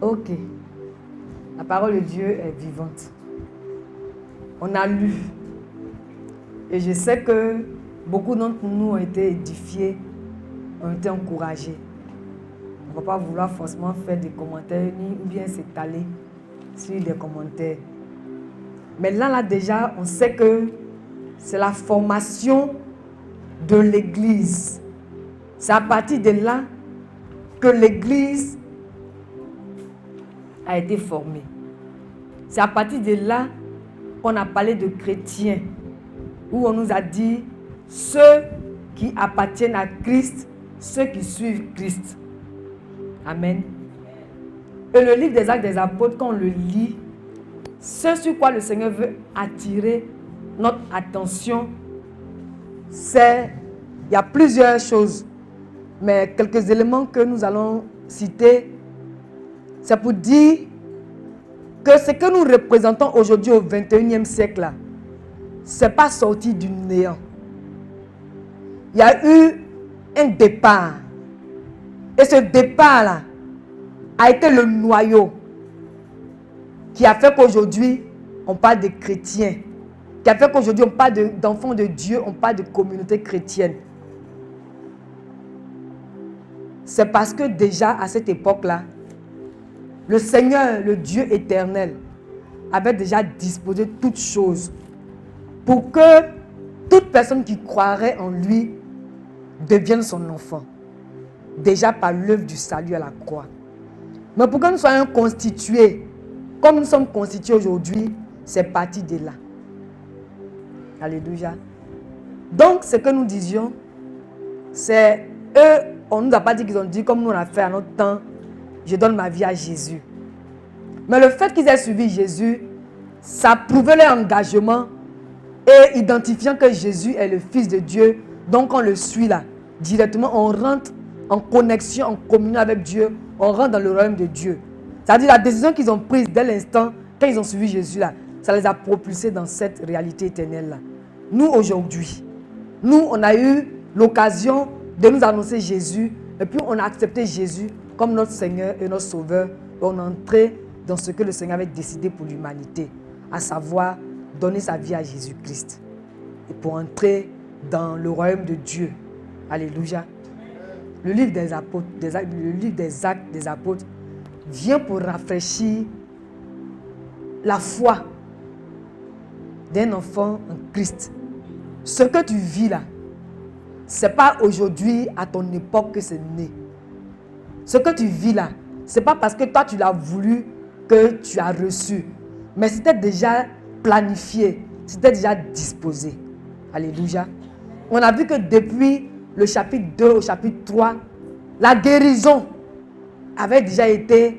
Ok. La parole de Dieu est vivante. On a lu. Et je sais que beaucoup d'entre nous ont été édifiés, ont été encouragés. On ne va pas vouloir forcément faire des commentaires ou bien s'étaler sur des commentaires. Mais là déjà, on sait que c'est la formation de l'Église. C'est à partir de là que l'Église a été formée. C'est à partir de là qu'on a parlé de chrétiens, où on nous a dit ceux qui appartiennent à Christ, ceux qui suivent Christ. Amen. Et le livre des Actes des Apôtres, quand on le lit, ce sur quoi le Seigneur veut attirer notre attention, c'est, il y a plusieurs choses, mais quelques éléments que nous allons citer, c'est pour dire que ce que nous représentons aujourd'hui au 21e siècle, ce n'est pas sorti du néant. Il y a eu un départ. Et ce départ-là a été le noyau qui a fait qu'aujourd'hui, on parle de chrétiens. Qui a fait qu'aujourd'hui, on parle d'enfants de Dieu, on parle de communauté chrétienne. C'est parce que déjà, à cette époque-là, le Seigneur, le Dieu éternel, avait déjà disposé toutes choses pour que toute personne qui croirait en lui devienne son enfant. Déjà par l'œuvre du salut à la croix. Mais pour que nous soyons constitués, comme nous sommes constitués aujourd'hui, c'est parti de là. Alléluia. Donc, ce que nous disions, c'est eux, on ne nous a pas dit qu'ils ont dit comme nous on a fait à notre temps, je donne ma vie à Jésus. Mais le fait qu'ils aient suivi Jésus, ça prouvait leur engagement et identifiant que Jésus est le Fils de Dieu. Donc, on le suit là. Directement, on rentre en connexion, en communion avec Dieu. On rentre dans le royaume de Dieu. C'est-à-dire la décision qu'ils ont prise dès l'instant, quand ils ont suivi Jésus là, ça les a propulsés dans cette réalité éternelle là. Nous, aujourd'hui, nous, on a eu l'occasion de nous annoncer Jésus. Et puis, on a accepté Jésus comme notre Seigneur et notre Sauveur. Et on est entré dans ce que le Seigneur avait décidé pour l'humanité. À savoir, donner sa vie à Jésus-Christ. Et pour entrer dans le royaume de Dieu. Alléluia. Le livre des apôtres, le livre des Actes des Apôtres vient pour rafraîchir la foi d'un enfant en Christ. Ce que tu vis là, ce n'est pas aujourd'hui à ton époque que c'est né. Ce que tu vis là, ce n'est pas parce que toi tu l'as voulu que tu as reçu. Mais c'était déjà planifié, c'était déjà disposé. Alléluia. On a vu que depuis le chapitre 2 au chapitre 3, la guérison avait déjà été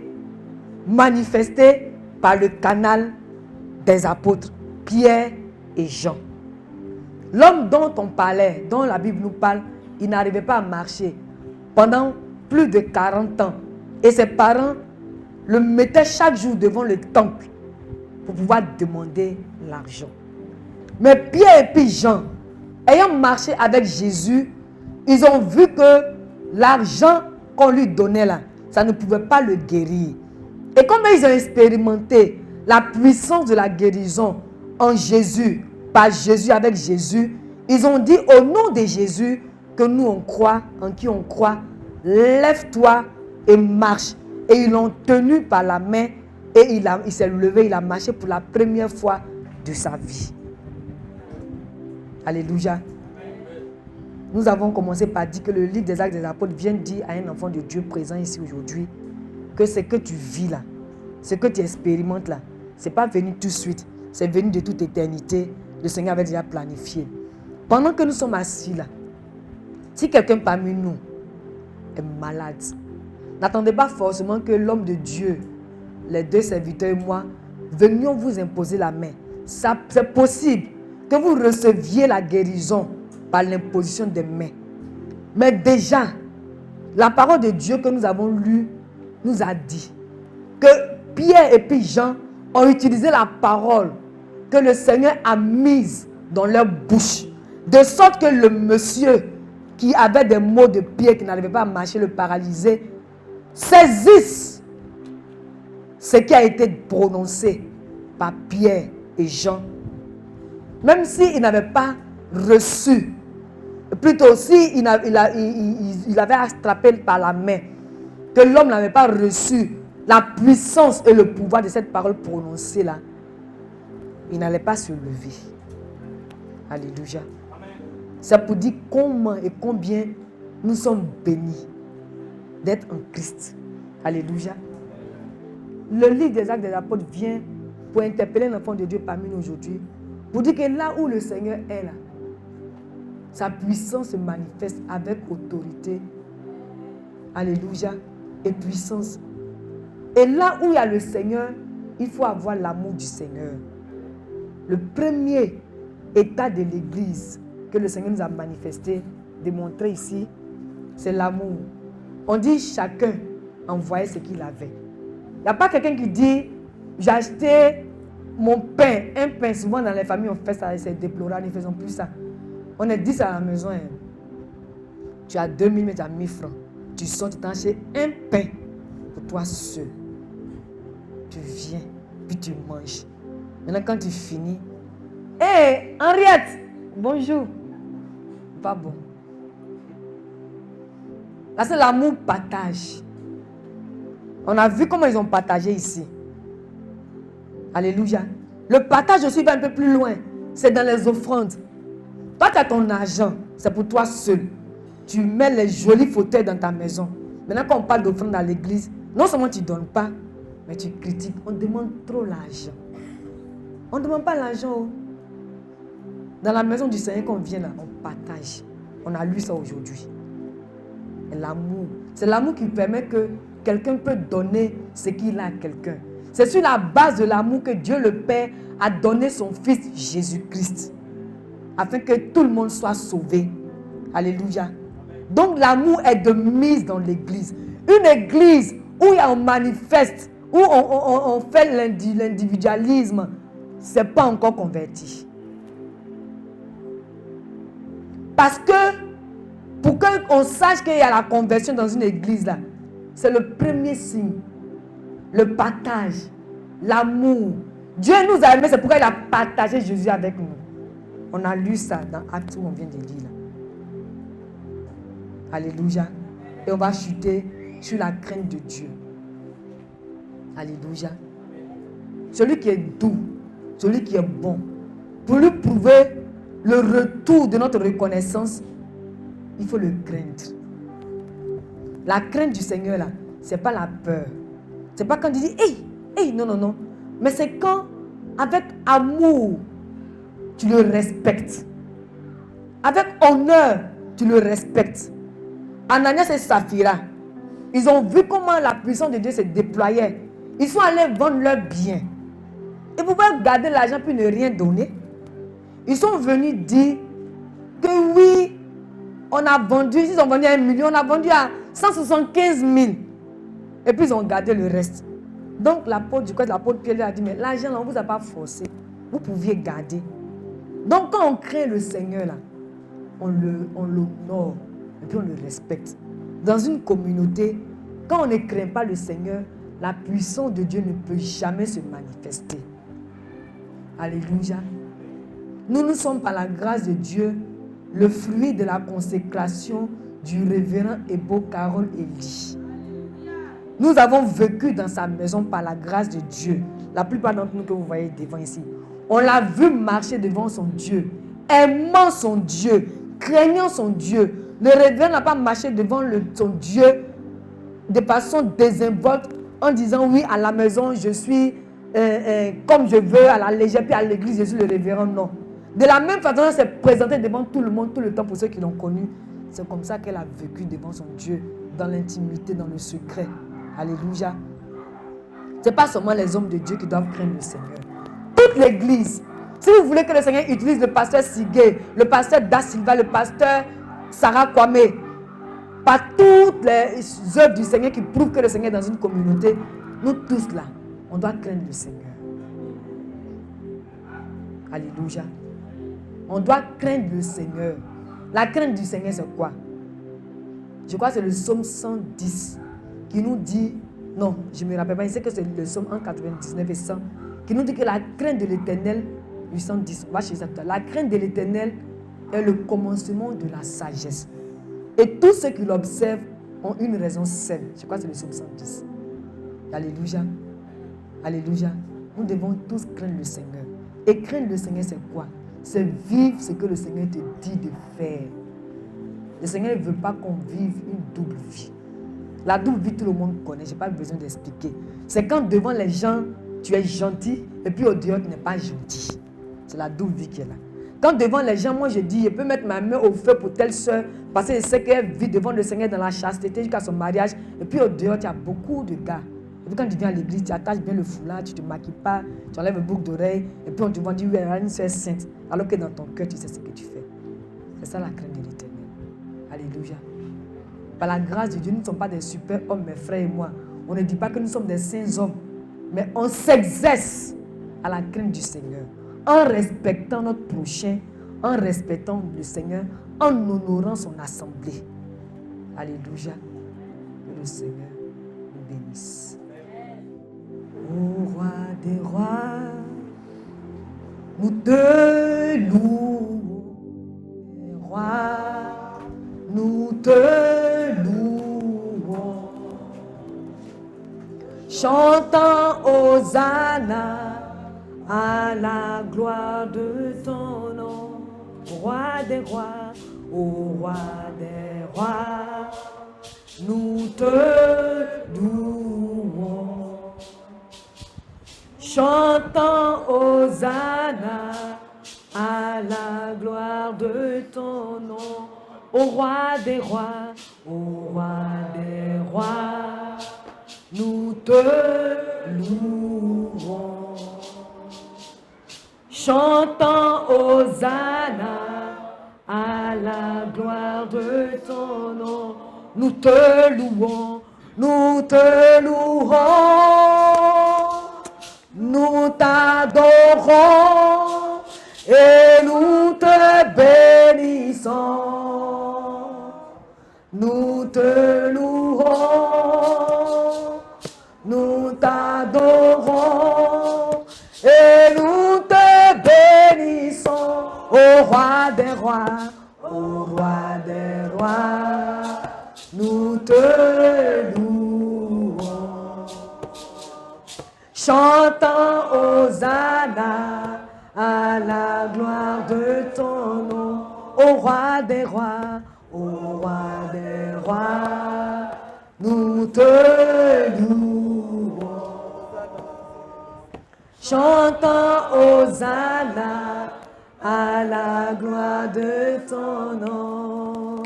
manifestée par le canal des apôtres, Pierre et Jean. L'homme dont on parlait, dont la Bible nous parle, il n'arrivait pas à marcher pendant plus de 40 ans. Et ses parents le mettaient chaque jour devant le temple pour pouvoir demander l'argent. Mais Pierre et puis Jean, ayant marché avec Jésus, ils ont vu que l'argent qu'on lui donnait là, ça ne pouvait pas le guérir. Et comme ils ont expérimenté la puissance de la guérison en Jésus, par Jésus, avec Jésus, ils ont dit au nom de Jésus que nous on croit, en qui on croit, lève-toi et marche. Et ils l'ont tenu par la main et il s'est levé, il a marché pour la première fois de sa vie. Alléluia. Nous avons commencé par dire que le livre des Actes des Apôtres vient dire à un enfant de Dieu présent ici aujourd'hui que ce que tu vis là, ce que tu expérimentes là, ce n'est pas venu tout de suite, c'est venu de toute éternité. Le Seigneur avait déjà planifié. Pendant que nous sommes assis là, si quelqu'un parmi nous est malade, n'attendez pas forcément que l'homme de Dieu, les deux serviteurs et moi, venions vous imposer la main. C'est possible que vous receviez la guérison par l'imposition des mains. Mais déjà, la parole de Dieu que nous avons lue nous a dit que Pierre et puis Jean ont utilisé la parole que le Seigneur a mise dans leur bouche. De sorte que le monsieur qui avait des maux de pied, qui n'arrivait pas à marcher, le paralysé, saisisse ce qui a été prononcé par Pierre et Jean, même s'ils n'avaient pas reçu, plutôt si il avait attrapé par la main, que l'homme n'avait pas reçu la puissance et le pouvoir de cette parole prononcée là, il n'allait pas se lever. Alléluia. C'est pour dire comment et combien nous sommes bénis d'être en Christ. Alléluia. Le livre des Actes des Apôtres vient pour interpeller l'enfant de Dieu parmi nous aujourd'hui, pour dire que là où le Seigneur est là, sa puissance se manifeste avec autorité. Alléluia. Et puissance. Et là où il y a le Seigneur, il faut avoir l'amour du Seigneur. Le premier état de l'Église que le Seigneur nous a manifesté, démontré ici, c'est l'amour. On dit chacun envoyait ce qu'il avait. Il n'y a pas quelqu'un qui dit, j'ai acheté mon pain, un pain. Souvent dans les familles, on fait ça, c'est déplorable, ils ne faisons plus ça. On est 10 à la maison. Hein. Tu as 2000, mais tu as 1000 francs. Tu sors, tu t'achètes un pain pour toi seul. Tu viens, puis tu manges. Maintenant, quand tu finis, hé, Henriette, bonjour. Pas bon. Là, c'est l'amour partage. On a vu comment ils ont partagé ici. Alléluia. Le partage aussi va un peu plus loin. C'est dans les offrandes. Toi, tu as ton argent. C'est pour toi seul. Tu mets les jolis fauteuils dans ta maison. Maintenant, quand on parle d'offrande à l'église, non seulement tu ne donnes pas, mais tu critiques. On demande trop l'argent. On ne demande pas l'argent. Dans la maison du Seigneur, quand on vient là, on partage. On a lu ça aujourd'hui. Et l'amour. C'est l'amour qui permet que quelqu'un peut donner ce qu'il a à quelqu'un. C'est sur la base de l'amour que Dieu le Père a donné son Fils Jésus-Christ. Afin que tout le monde soit sauvé. Alléluia. Donc l'amour est de mise dans l'église. Une église où on manifeste, où on fait l'individualisme, ce n'est pas encore converti. Parce que pour qu'on sache qu'il y a la conversion dans une église là, c'est le premier signe. Le partage, l'amour. Dieu nous a aimés, c'est pourquoi il a partagé Jésus avec nous. On a lu ça dans Actes où on vient de lire là. Alléluia. Et on va chuter sur la crainte de Dieu. Alléluia. Celui qui est doux, celui qui est bon, pour lui prouver le retour de notre reconnaissance, il faut le craindre. La crainte du Seigneur là, c'est pas la peur. C'est pas quand il dit hey, non. Mais c'est quand, avec amour, tu le respectes. Avec honneur, tu le respectes. Ananias et Saphira, ils ont vu comment la puissance de Dieu se déployait. Ils sont allés vendre leurs biens. Ils pouvaient garder l'argent puis ne rien donner. Ils sont venus dire que oui, on a vendu, ils ont vendu à 1 million, on a vendu à 175 000. Et puis ils ont gardé le reste. Donc l'apôtre Pierre a dit, mais l'argent là, on ne vous a pas forcé. Vous pouviez garder. Donc quand on craint le Seigneur là, on l'honore et puis on le respecte. Dans une communauté, quand on ne craint pas le Seigneur, la puissance de Dieu ne peut jamais se manifester. Alléluia. Nous sommes par la grâce de Dieu le fruit de la consécration du révérend Ebo Carole Eli. Nous avons vécu dans sa maison par la grâce de Dieu. La plupart d'entre nous que vous voyez devant ici, on l'a vu marcher devant son Dieu, aimant son Dieu, craignant son Dieu. Le révérend n'a pas marché devant son Dieu de façon désinvolte en disant oui, à la maison je suis comme je veux, à la légère, puis à l'église je suis le révérend. Non. De la même façon, elle s'est présentée devant tout le monde, tout le temps pour ceux qui l'ont connu. C'est comme ça qu'elle a vécu devant son Dieu, dans l'intimité, dans le secret. Alléluia. Ce n'est pas seulement les hommes de Dieu qui doivent craindre le Seigneur. Toute l'église. Si vous voulez que le Seigneur utilise le pasteur Sigé, le pasteur Da Silva, le pasteur Sarah Kwame, par toutes les œuvres du Seigneur qui prouvent que le Seigneur est dans une communauté, nous tous là, on doit craindre le Seigneur. Alléluia. On doit craindre le Seigneur. La crainte du Seigneur, c'est quoi? Je crois que c'est le psaume 110 qui nous dit Non, je ne me rappelle pas. Je sais que c'est le psaume 199 et 100 qui nous dit que la crainte de l'Éternel, 810, on va chez ça tout à l'heure. La crainte de l'Éternel est le commencement de la sagesse. Et tous ceux qui l'observent ont une raison saine. Je crois que c'est le psaume 110. Alléluia. Alléluia. Nous devons tous craindre le Seigneur. Et craindre le Seigneur, c'est quoi? C'est vivre ce que le Seigneur te dit de faire. Le Seigneur ne veut pas qu'on vive une double vie. La double vie, tout le monde connaît. Je n'ai pas besoin d'expliquer. C'est quand devant les gens, tu es gentil et puis au dehors, tu n'es pas gentil. C'est la double vie qui est là. Quand devant les gens, moi je dis, je peux mettre ma main au feu pour telle soeur parce que je sais qu'elle vit devant le Seigneur dans la chasteté jusqu'à son mariage. Et puis au dehors, tu as beaucoup de gars. Et puis quand tu viens à l'église, tu attaches bien le foulard, tu ne te maquilles pas, tu enlèves une boucle d'oreille. Et puis on te voit dire, oui, elle a une soeur sainte. Alors que dans ton cœur, tu sais ce que tu fais. C'est ça la crainte de l'Éternel. Alléluia. Par la grâce de Dieu, nous ne sommes pas des super hommes, mes frères et moi. On ne dit pas que nous sommes des saints hommes. Mais on s'exerce à la crainte du Seigneur. En respectant notre prochain, en respectant le Seigneur, en honorant son assemblée. Alléluia. Que le Seigneur nous bénisse. Ô roi des rois, nous te louons. Roi, nous te louons. Chantant Hosanna à la gloire de ton nom, roi des rois, ô roi des rois, nous te louons. Chantant Hosanna à la gloire de ton nom, ô roi des rois, ô roi des rois, nous te louons. Chantant Hosanna à la gloire de ton nom, nous te louons, nous te louons, nous t'adorons et nous te bénissons, nous te louons, nous t'adorons et nous te bénissons, ô roi des rois, ô roi des rois, nous te louons. Chantant Hosanna à la gloire de ton nom, ô roi des rois, ô roi des rois, nous te louons. Chantant Hosanna à la gloire de ton nom.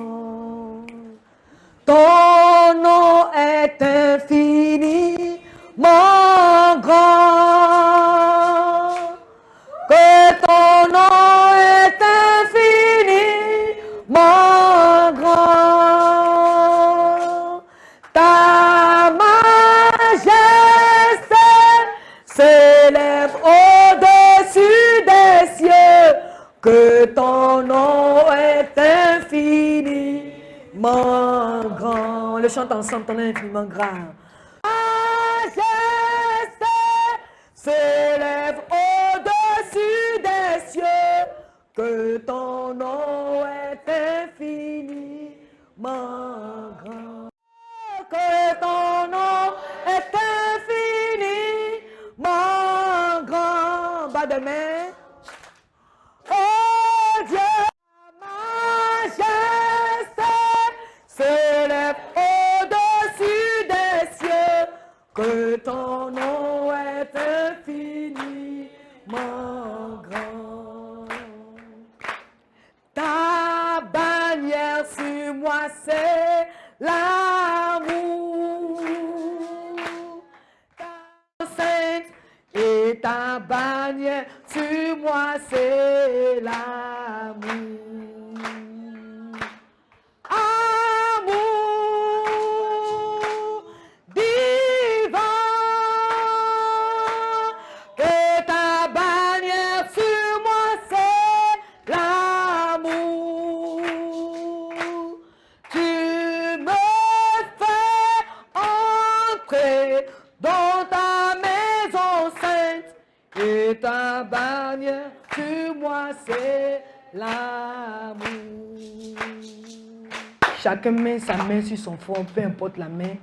Ton nom est infiniment grand, que ton nom est infiniment grand. Ta majesté s'élève au-dessus des cieux, que ton nom est infiniment grand. On le chante ensemble, ton nom est infiniment grand. Majesté s'élève au-dessus des cieux, que ton nom est infiniment grand. Que ton nom est infiniment grand. Bas de main. Oh Dieu, majesté s'élève au-dessus des cieux, que ton nom est infiniment grand. Ta bannière sur moi, c'est l'amour. Ta sainte et ta bannière sur moi, c'est l'amour. Amour divin, que ta bannière sur moi, c'est l'amour. Tu me fais entrer Et ta bannière sur moi, c'est l'amour. Chacun met sa main sur son front, peu importe la main.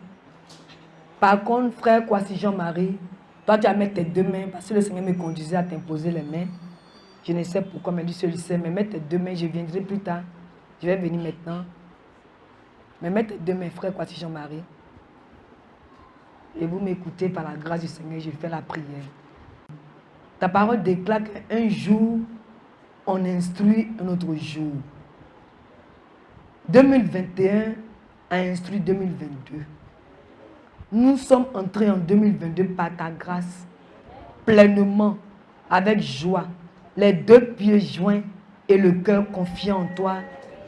Par contre, frère Kwasi Jean-Marie, toi tu vas mettre tes deux mains, parce que le Seigneur me conduisait à t'imposer les mains. Je ne sais pourquoi, mais lui seul le sait, mais mets tes deux mains, je viendrai plus tard. Je vais venir maintenant. Mais mets tes deux mains, frère Kwasi Jean-Marie. Et vous m'écoutez par la grâce du Seigneur, je fais la prière. Ta parole déclare qu'un jour, on instruit un autre jour. 2021 a instruit 2022. Nous sommes entrés en 2022 par ta grâce, pleinement, avec joie, les deux pieds joints et le cœur confiant en toi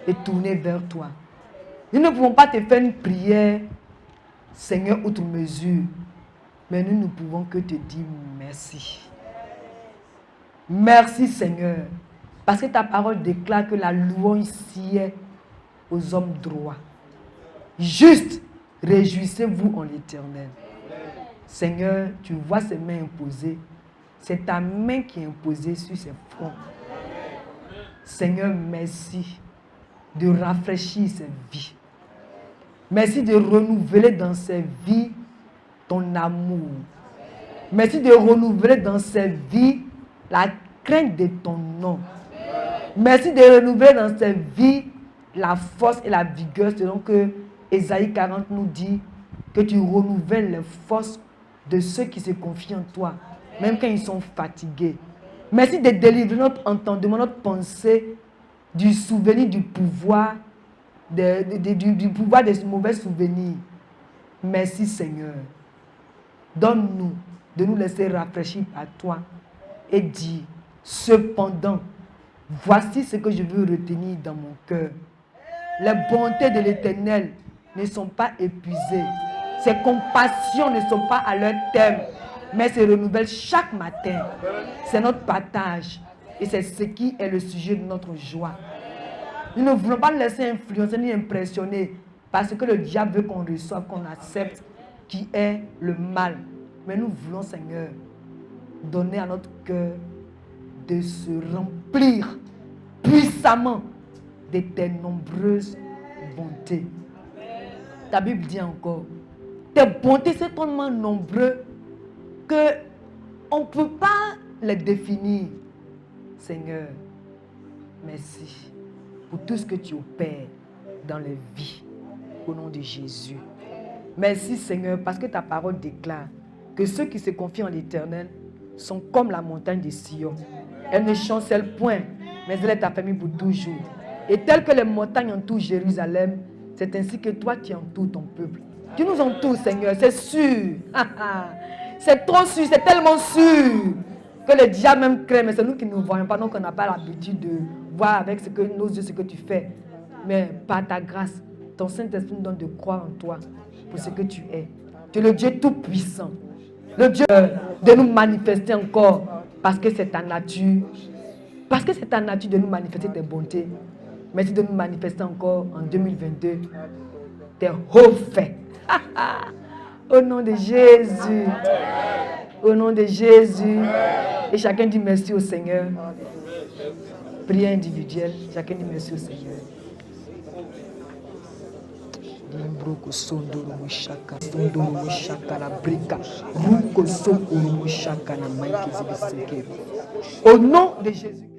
et tourné vers toi. Nous ne pouvons pas te faire une prière, Seigneur, outre mesure, mais nous ne pouvons que te dire merci. Merci, Seigneur, parce que ta parole déclare que la louange sied aux hommes droits. Juste, réjouissez-vous en l'Éternel. Seigneur, tu vois ces mains imposées. C'est ta main qui est imposée sur ces fronts. Seigneur, merci de rafraîchir ces vies. Merci de renouveler dans ces vies ton amour. Merci de renouveler dans ces vies la crainte de ton nom. Merci de renouveler dans ces vies la force et la vigueur, selon que Ésaïe 40 nous dit que tu renouvelles les forces de ceux qui se confient en toi, même quand ils sont fatigués. Merci de délivrer notre entendement, notre pensée du souvenir du pouvoir, du pouvoir des mauvais souvenirs. Merci Seigneur. Donne-nous de nous laisser rafraîchir par toi et dire, cependant, voici ce que je veux retenir dans mon cœur. Les bontés de l'Éternel ne sont pas épuisées. Ses compassions ne sont pas à leur terme, mais se renouvellent chaque matin. C'est notre partage et c'est ce qui est le sujet de notre joie. Nous ne voulons pas laisser influencer ni impressionner parce que le diable veut qu'on reçoive, qu'on accepte, qui est le mal. Mais nous voulons, Seigneur, donner à notre cœur de se remplir puissamment de tes nombreuses bontés. Ta Bible dit encore, tes bontés sont tellement nombreuses qu'on ne peut pas les définir. Seigneur, merci pour tout ce que tu opères dans les vies, au nom de Jésus. Merci Seigneur, parce que ta parole déclare que ceux qui se confient en l'Éternel sont comme la montagne de Sion. Elle ne chancelle point, mais elle est ta famille pour toujours. Et tel que les montagnes entourent Jérusalem, c'est ainsi que toi tu entoures ton peuple. Tu nous entoures, Seigneur, c'est sûr. C'est trop sûr, c'est tellement sûr que le diable même craint, mais c'est nous qui ne nous voyons pas, donc on n'a pas l'habitude de voir avec nos yeux ce que tu fais. Mais par ta grâce, ton Saint-Esprit nous donne de croire en toi pour ce que tu es. Tu es le Dieu tout-puissant, le Dieu de nous manifester encore, parce que c'est ta nature. Parce que c'est ta nature de nous manifester tes bontés. Merci de nous manifester encore en 2022 tes hauts faits. Au nom de Jésus. Au nom de Jésus. Et chacun dit merci au Seigneur. Prière individuelle. Chacun dit merci au Seigneur. Au nom de Jésus.